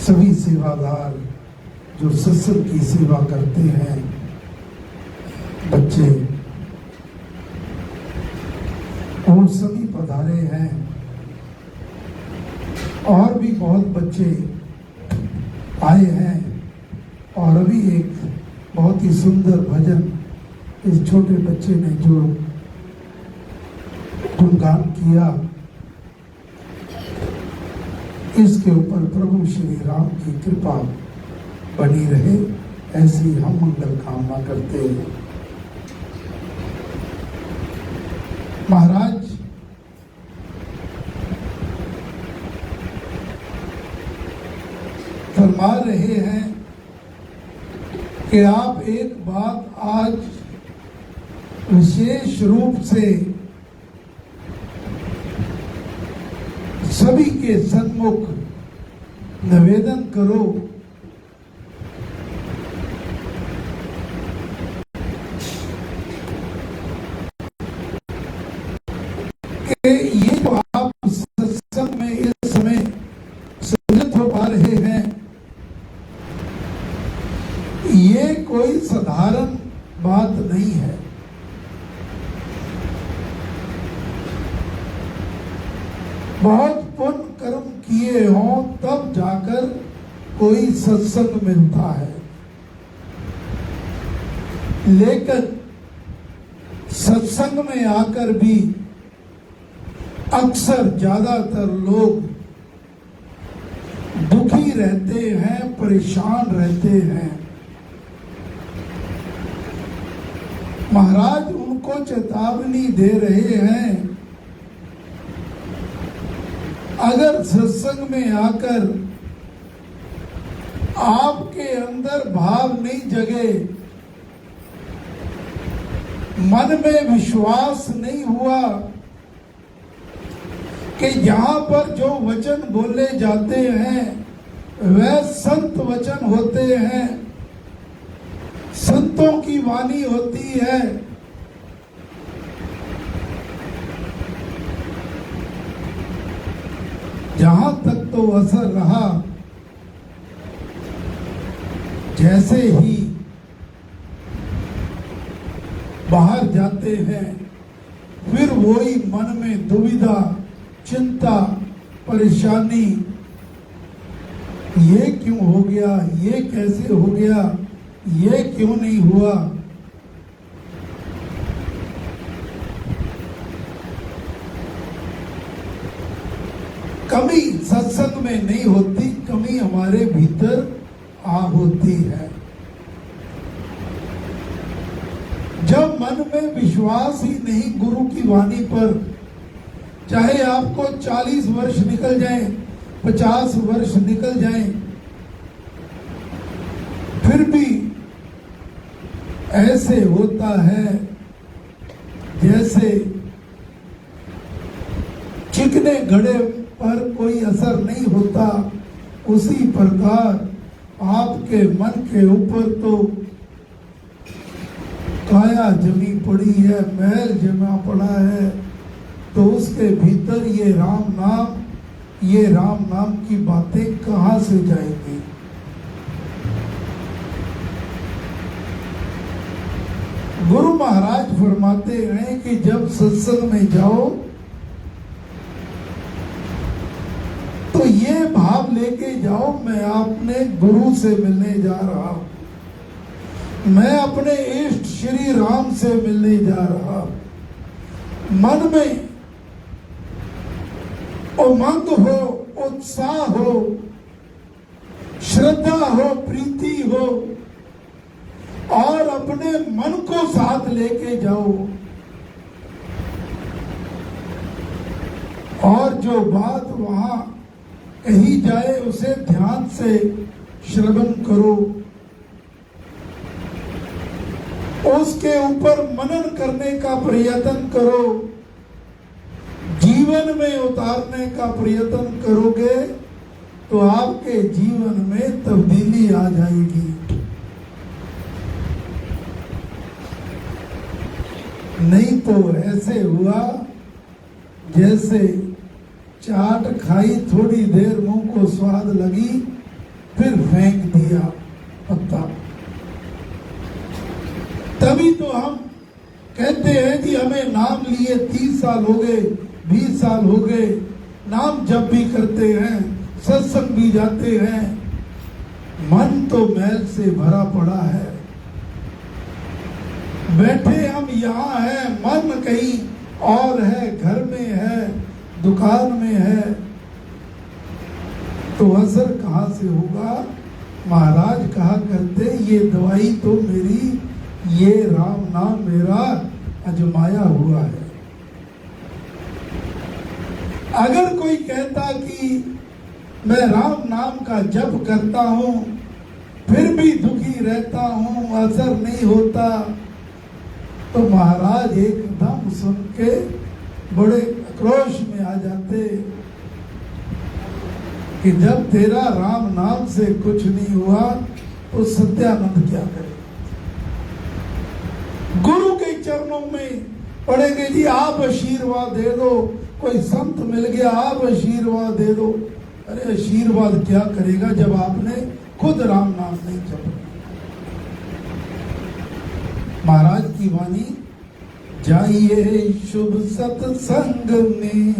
सभी सेवादार जो सत्संग की सेवा करते हैं, बच्चे, वो सभी पधारे हैं। और भी बहुत बच्चे आए हैं। और अभी एक बहुत ही सुंदर भजन इस छोटे बच्चे ने जो गुणगान किया, इसके ऊपर प्रभु श्री राम की कृपा बनी रहे, ऐसी हम मंगल कामना करते हैं। महाराज फरमा रहे हैं कि आप एक बात आज विशेष रूप से सभी के सन्मुख निवेदन करो कि ये जो आप सत्संग में इस समय सम्मिलित हो पा रहे हैं, ये कोई साधारण बात नहीं है। बहुत पुण्य कर्म किए हों तब जाकर कोई सत्संग मिलता है, लेकिन सत्संग में आकर भी अक्सर ज्यादातर लोग दुखी रहते हैं, परेशान रहते हैं। महाराज उनको चेतावनी दे रहे हैं, अगर सत्संग में आकर आपके अंदर भाव नहीं जगे, मन में विश्वास नहीं हुआ कि यहाँ पर जो वचन बोले जाते हैं वह संत वचन होते हैं, संतों की वाणी होती है, जहां तक तो असर रहा, जैसे ही बाहर जाते हैं फिर वही मन में दुविधा, चिंता, परेशानी, ये क्यों हो गया, ये कैसे हो गया, ये क्यों नहीं हुआ। कमी सत्संग में नहीं होती, कमी हमारे भीतर आ होती है। जब मन में विश्वास ही नहीं गुरु की वाणी पर, चाहे आपको 40 वर्ष निकल जाए, 50 वर्ष निकल जाए, फिर भी ऐसे होता है जैसे चिकने घड़े पर कोई असर नहीं होता। उसी प्रकार आपके मन के ऊपर तो काया जमी पड़ी है, मैल जमा पड़ा है, तो उसके भीतर ये राम नाम की बातें कहां से जाएंगी। गुरु महाराज फरमाते हैं कि जब सत्संग में जाओ तो ये भाव लेके जाओ, मैं अपने गुरु से मिलने जा रहा हूं, मैं अपने इष्ट श्री राम से मिलने जा रहा हूं। मन में उमंग हो, उत्साह हो, श्रद्धा हो, प्रीति हो, और अपने मन को साथ लेके जाओ, और जो बात वहां कही जाए उसे ध्यान से श्रवण करो, उसके ऊपर मनन करने का प्रयत्न करो, जीवन में उतारने का प्रयत्न करोगे तो आपके जीवन में तब्दीली आ जाएगी। नहीं तो ऐसे हुआ जैसे चाट खाई, थोड़ी देर मुंह को स्वाद लगी, फिर फेंक दिया पत्ता। तभी तो हम कहते हैं कि हमें नाम लिए 30 साल हो गए, 20 साल हो गए, नाम जप भी करते हैं, सत्संग भी जाते हैं, मन तो मैल से भरा पड़ा है। बैठे हम यहाँ हैं, मन कहीं और है, घर में है, दुकान में है, तो असर कहाँ से होगा? महाराज कहा करते, ये दवाई तो मेरी, ये राम नाम मेरा अजमाया हुआ है। अगर कोई कहता कि मैं राम नाम का जप करता हूं फिर भी दुखी रहता हूं, असर नहीं होता, तो महाराज एकदम सुन के बड़े आक्रोश में आ जाते कि जब तेरा राम नाम से कुछ नहीं हुआ तो सत्यानंद क्या करे। गुरु के चरणों में पड़ेंगे, जी आप आशीर्वाद दे दो, कोई संत मिल गया आप आशीर्वाद दे दो। अरे आशीर्वाद क्या करेगा जब आपने खुद राम नाम नहीं जपा। महाराज की वाणी, जाइए शुभ सत्संग में,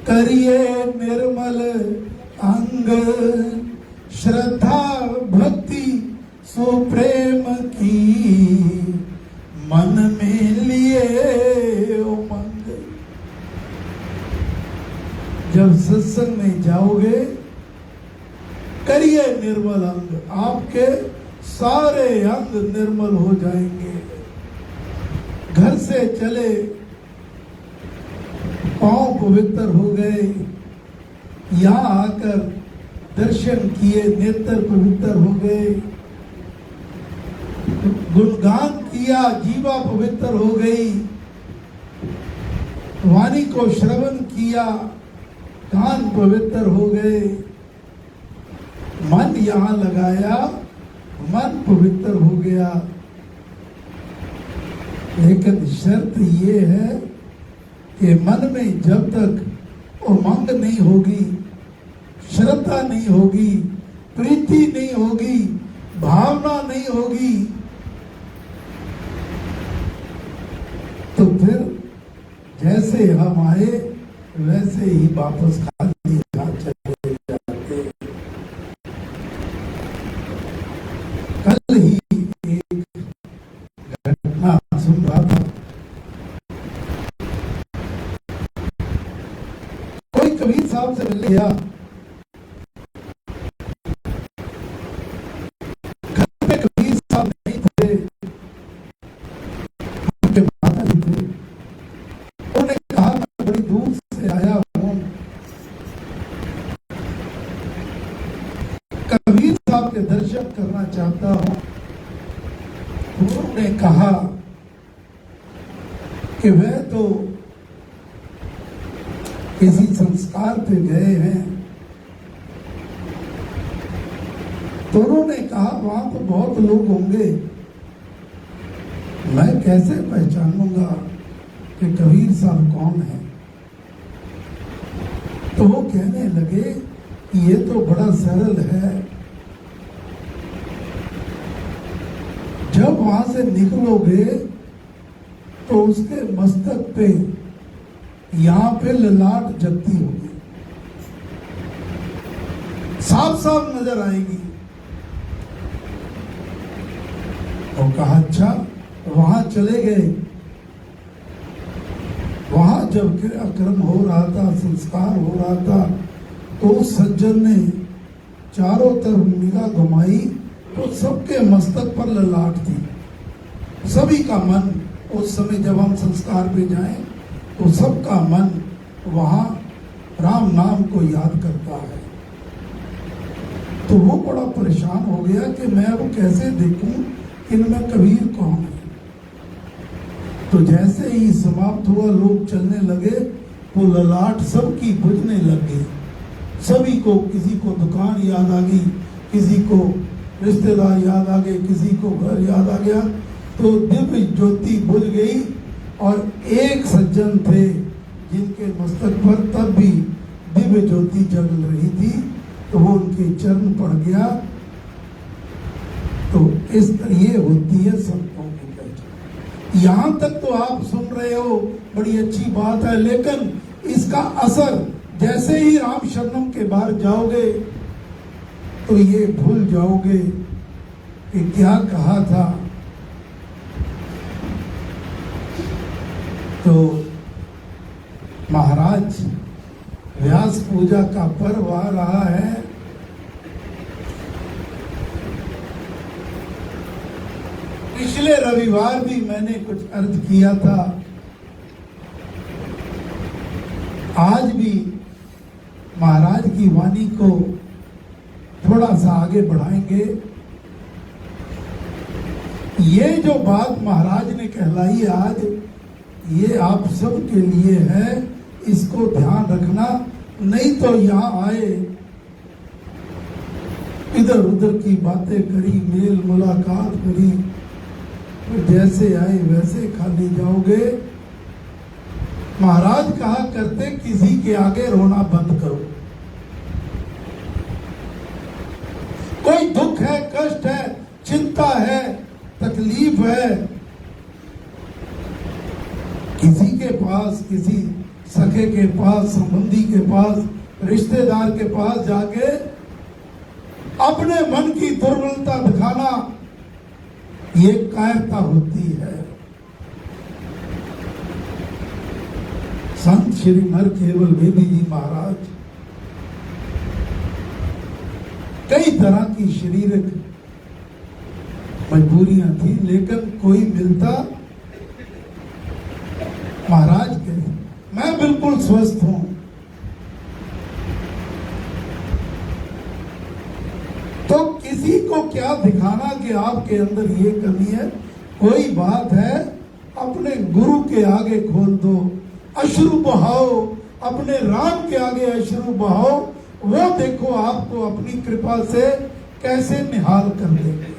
करिए निर्मल अंग, श्रद्धा भक्ति सुप्रेम की, मन में लिए उमंग। जब सत्संग में जाओगे करिए निर्मल अंग, आपके सारे अंग निर्मल हो जाएंगे। घर से चले पांव पवित्र हो गए, यहाँ आकर दर्शन किए नेत्र पवित्र हो गए, गुणगान किया जीवा पवित्र हो गई, वाणी को श्रवण किया कान पवित्र हो गए, मन यहाँ लगाया मन पवित्र हो गया। लेकिन शर्त ये है कि मन में जब तक उमंग नहीं होगी, श्रद्धा नहीं होगी, प्रीति नहीं होगी, भावना नहीं होगी, तो फिर जैसे हम आए वैसे ही वापस खाली हाथ चले जाते। कल ही एक घटना सुन रहा था, कोई कबीर साहब से मिल गया, घर में कबीर साहब नहीं थे, उनके माता जी थे। उन्होंने कहा मैं बड़ी दूर से आया हूं, कबीर साहब के दर्शन करना चाहता हूं। उन्होंने कहा कि वह तो किसी संस्कार पे गए हैं, तो उन्होंने कहा वहां तो बहुत लोग होंगे, मैं कैसे पहचानूंगा कि कबीर साहब कौन है। तो वो कहने लगे कि ये तो बड़ा सरल है, जब वहां से निकलोगे तो उसके मस्तक पे यहां पे ललाट जगती होगी, साफ साफ नजर आएगी। तो कहा अच्छा, वहां चले गए। वहां जब क्रियाक्रम हो रहा था, संस्कार हो रहा था, तो उस सज्जन ने चारों तरफ निगाह घुमाई तो सबके मस्तक पर ललाट थी। सभी का मन उस समय जब हम संस्कार पे जाएं तो सबका मन वहां राम नाम को याद करता है। तो वो बड़ा परेशान हो गया कि मैं अब कैसे देखूं इनमें कबीर कौन है। तो जैसे ही समाप्त हुआ, लोग चलने लगे, वो ललाट सबकी बुझने लग गई। सभी को, किसी को दुकान याद आ गई, किसी को रिश्तेदार याद आ गए, किसी को घर याद आ गया। तो दिव्य ज्योति बुझ गई और एक सज्जन थे जिनके मस्तक पर तब भी दिव्य ज्योति जल रही थी। तो वो उनके चरण पड़ गया। तो इस ये होती है संतों की पहचान। यहां तक तो आप सुन रहे हो, बड़ी अच्छी बात है, लेकिन इसका असर जैसे ही राम शरणम के बाहर जाओगे तो ये भूल जाओगे कि क्या कहा था। तो महाराज व्यास पूजा का पर्व आ रहा है। पिछले रविवार भी मैंने कुछ अर्ज किया था, आज भी महाराज की वाणी को थोड़ा सा आगे बढ़ाएंगे। ये जो बात महाराज ने कहलाई आज, ये आप सब के लिए है, इसको ध्यान रखना। नहीं तो यहाँ आए, इधर उधर की बातें करी, मेल मुलाकात करी, तो जैसे आए वैसे खाली जाओगे। महाराज कहा करते, किसी के आगे रोना बंद करो। कोई दुख है, कष्ट है, चिंता है, तकलीफ है, किसी के पास, किसी सखे के पास, संबंधी के पास, रिश्तेदार के पास जाके अपने मन की दुर्बलता दिखाना, ये कायरता होती है। संत श्री नर केवल वेदी जी महाराज कई तरह की शारीरिक मजबूरियां थी, लेकिन कोई मिलता, महाराज के मैं बिल्कुल स्वस्थ हूं। तो किसी को क्या दिखाना कि आपके अंदर ये कमी है। कोई बात है, अपने गुरु के आगे खोल दो, अश्रु बहाओ, अपने राम के आगे अश्रु बहाओ, वो देखो आपको अपनी कृपा से कैसे निहाल कर देंगे।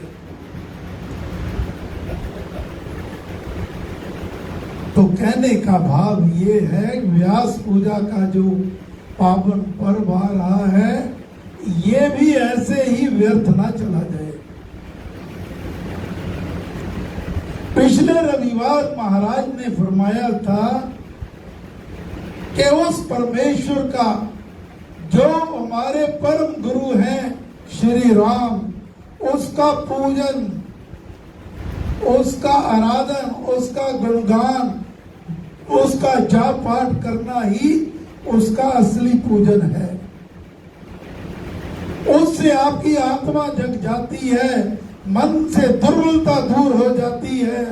तो कहने का भाव ये है, व्यास पूजा का जो पावन पर्व आ रहा है, ये भी ऐसे ही व्यर्थ ना चला जाए। पिछले रविवार महाराज ने फरमाया था कि उस परमेश्वर का जो हमारे परम गुरु हैं श्री राम, उसका पूजन, उसका आराधन, उसका गुणगान, उसका जाप पाठ करना ही उसका असली पूजन है। उससे आपकी आत्मा जग जाती है, मन से दुर्बलता दूर हो जाती है,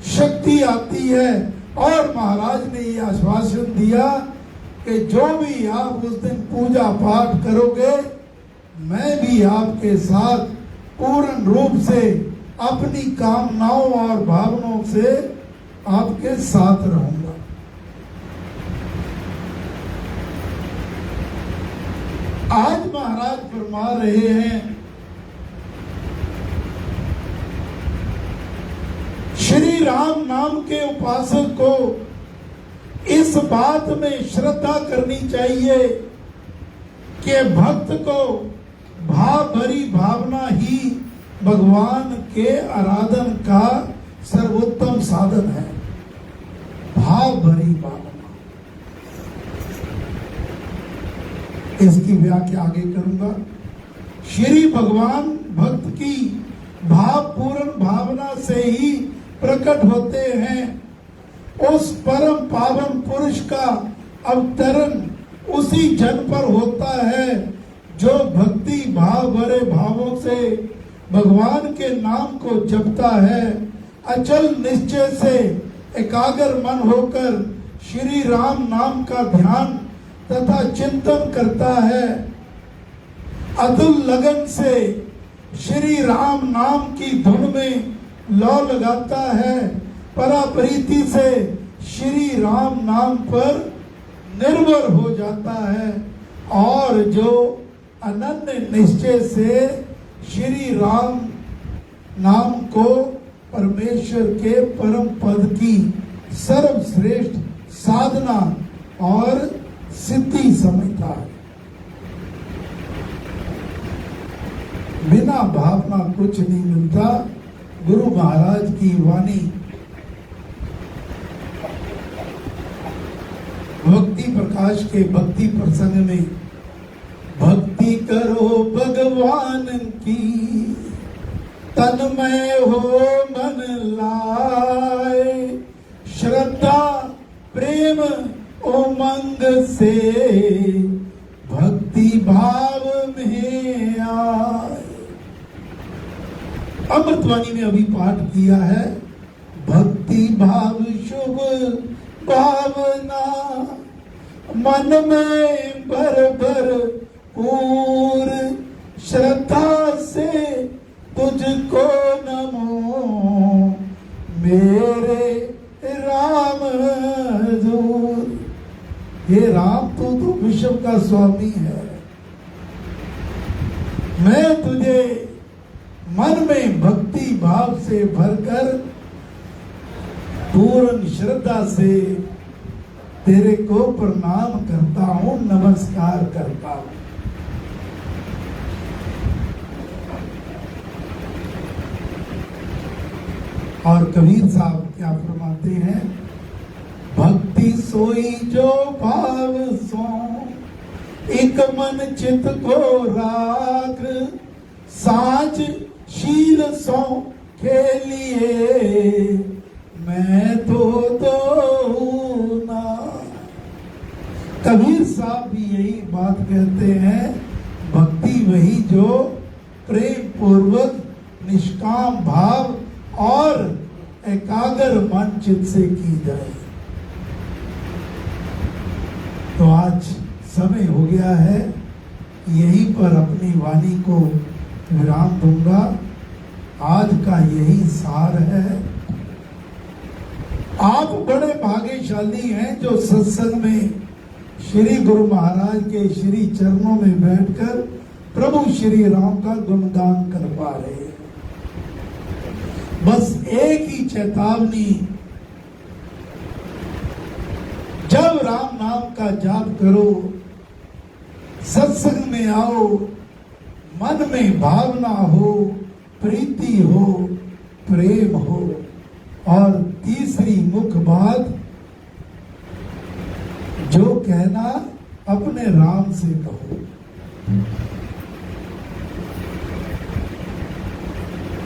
शक्ति आती है। और महाराज ने ये आश्वासन दिया कि जो भी आप उस दिन पूजा पाठ करोगे, मैं भी आपके साथ पूर्ण रूप से अपनी कामनाओं और भावनाओं से आपके साथ रहूंगा। आज महाराज फरमा रहे हैं, श्री राम नाम के उपासक को इस बात में श्रद्धा करनी चाहिए कि भक्त को भाव भरी भावना ही भगवान के आराधन का सर्वोत्तम साधन है। भाव भरी भावना, इसकी व्याख्या आगे करूंगा। श्री भगवान भक्त की भावपूर्ण भावना से ही प्रकट होते हैं। उस परम पावन पुरुष का अवतरण उसी जन पर होता है जो भक्ति भाव भरे भावों से भगवान के नाम को जपता है। अचल निश्चय से एकाग्र मन होकर श्री राम नाम का ध्यान तथा चिंतन करता है। अतुल लगन से श्री राम नाम की धुन में लौ लगाता है। पराप्रीति से श्री राम नाम पर निर्भर हो जाता है और जो अनन्य निश्चय से श्री राम नाम को परमेश्वर के परम पद की सर्वश्रेष्ठ साधना और सिद्धि समझता है। बिना भावना कुछ नहीं मिलता। गुरु महाराज की वाणी भक्ति प्रकाश के भक्ति प्रसंग में, भक्ति करो भगवान की, तन्मय हो मन लाए, श्रद्धा प्रेम उमंग से भक्ति भाव में आए। अमृतवाणी में अभी पाठ किया है, भक्ति भाव शुभ भावना मन में भर भर पूर, श्रद्धा से तुझको नमो मेरे राम हजूर। ये राम तू तो विश्व का स्वामी है, मैं तुझे मन में भक्ति भाव से भरकर पूर्ण श्रद्धा से तेरे को प्रणाम करता हूं, नमस्कार करता हूं। और कबीर साहब क्या फरमाते हैं, भक्ति सोई जो भाव सो, एक मन चित को राख, साच शील सो खेलिए, मैं तो दो ना। कबीर साहब भी यही बात कहते हैं, भक्ति वही जो प्रेम पूर्वक निष्काम भाव और एकाग्र मन चित्त से की जाए। तो आज समय हो गया है, यहीं पर अपनी वाणी को विराम दूंगा। आज का यही सार है। आप बड़े भाग्यशाली हैं जो सत्संग में श्री गुरु महाराज के श्री चरणों में बैठकर प्रभु श्री राम का गुणगान कर पा रहे हैं। बस एक ही चेतावनी, जब राम नाम का जाप करो, सत्संग में आओ, मन में भावना हो, प्रीति हो, प्रेम हो, और तीसरी मुख्य बात जो कहना अपने राम से कहो।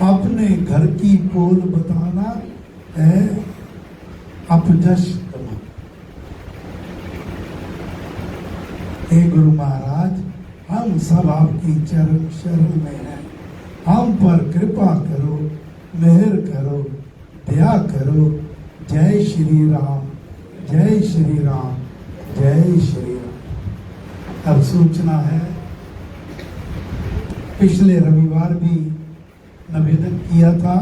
अपने घर की पोल बताना है अपजश करना। हे गुरु महाराज, हम सब आपकी चरण शरण में हैं, हम पर कृपा करो, मेहर करो, दया करो। जय श्री राम, जय श्री राम, जय श्री राम। अब सूचना है, पिछले रविवार भी निवेदन किया था